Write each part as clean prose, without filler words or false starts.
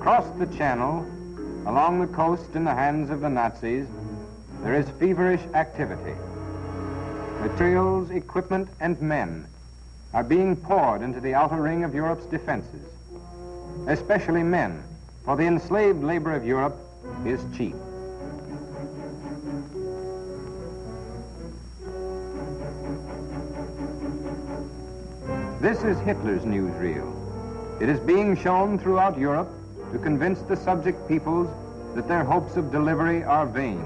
Across the Channel, along the coast in the hands of the Nazis, there is feverish activity. Materials, equipment, and men are being poured into the outer ring of Europe's defenses, especially men, for the enslaved labor of Europe is cheap. This is Hitler's newsreel. It is being shown throughout Europe to convince the subject peoples that their hopes of delivery are vain,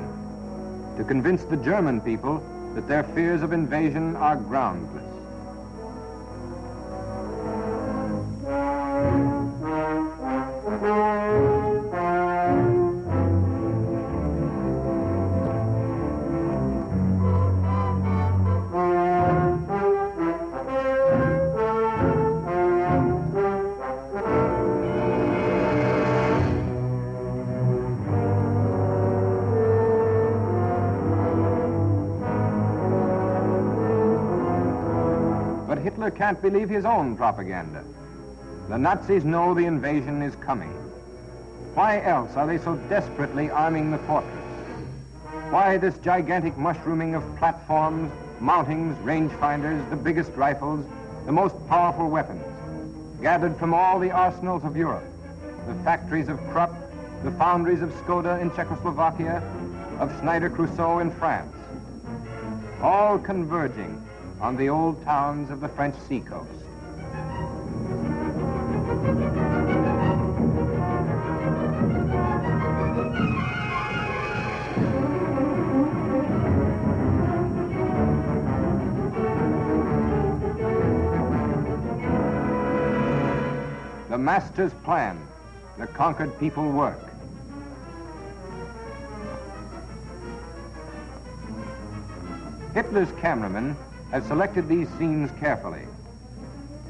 to convince the German people that their fears of invasion are groundless. Hitler can't believe his own propaganda. The Nazis know the invasion is coming. Why else are they so desperately arming the fortress? Why this gigantic mushrooming of platforms, mountings, rangefinders, the biggest rifles, the most powerful weapons, gathered from all the arsenals of Europe, the factories of Krupp, the foundries of Skoda in Czechoslovakia, of Schneider-Crusoe in France, all converging on the old towns of the French seacoast. The master's plan, the conquered people work. Hitler's cameramen have selected these scenes carefully.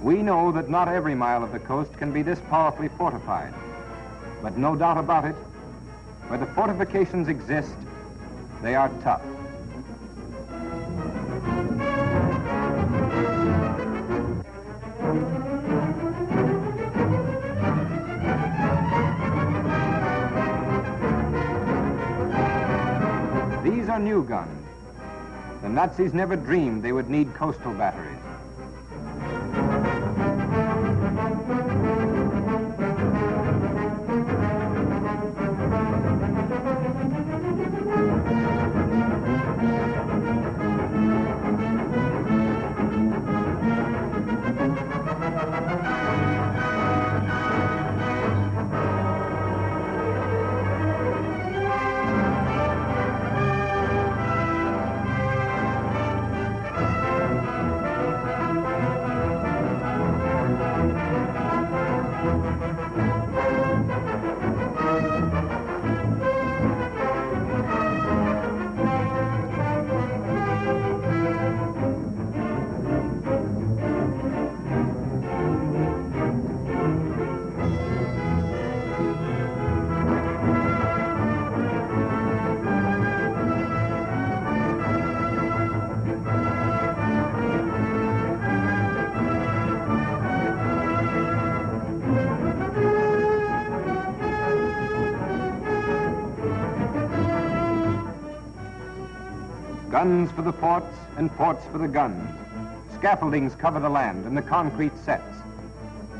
We know that not every mile of the coast can be this powerfully fortified, but no doubt about it, where the fortifications exist, they are tough. These are new guns. The Nazis never dreamed they would need coastal batteries. Guns for the forts and forts for the guns. Scaffoldings cover the land and the concrete sets.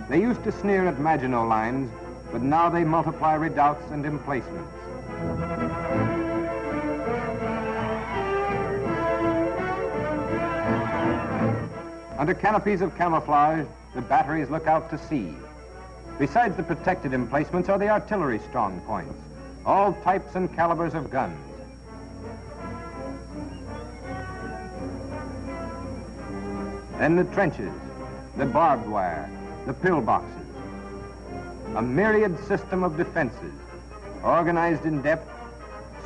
They used to sneer at Maginot Lines, but now they multiply redoubts and emplacements. Under canopies of camouflage, the batteries look out to sea. Besides the protected emplacements are the artillery strong points, all types and calibers of guns. Then the trenches, the barbed wire, the pillboxes. A myriad system of defenses, organized in depth,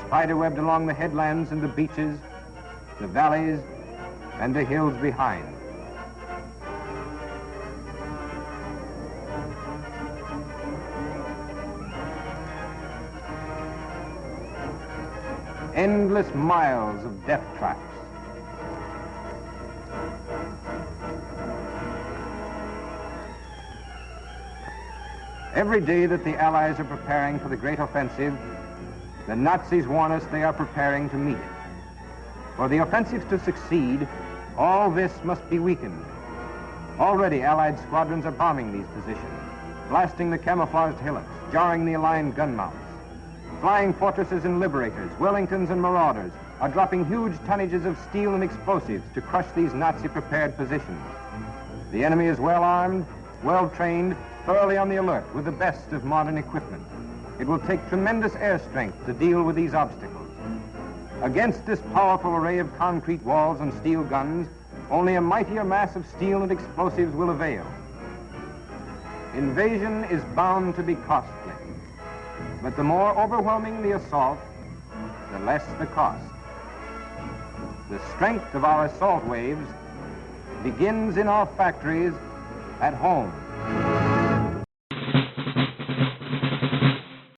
spiderwebbed along the headlands and the beaches, the valleys, and the hills behind. Endless miles of death traps. Every day that the Allies are preparing for the great offensive, the Nazis warn us they are preparing to meet it. For the offensive to succeed, all this must be weakened. Already Allied squadrons are bombing these positions, blasting the camouflaged hillocks, jarring the aligned gun mounts. Flying fortresses and liberators, Wellingtons and marauders are dropping huge tonnages of steel and explosives to crush these Nazi-prepared positions. The enemy is well armed, well trained, thoroughly on the alert with the best of modern equipment. It will take tremendous air strength to deal with these obstacles. Against this powerful array of concrete walls and steel guns, only a mightier mass of steel and explosives will avail. Invasion is bound to be costly, but the more overwhelming the assault, the less the cost. The strength of our assault waves begins in our factories at home.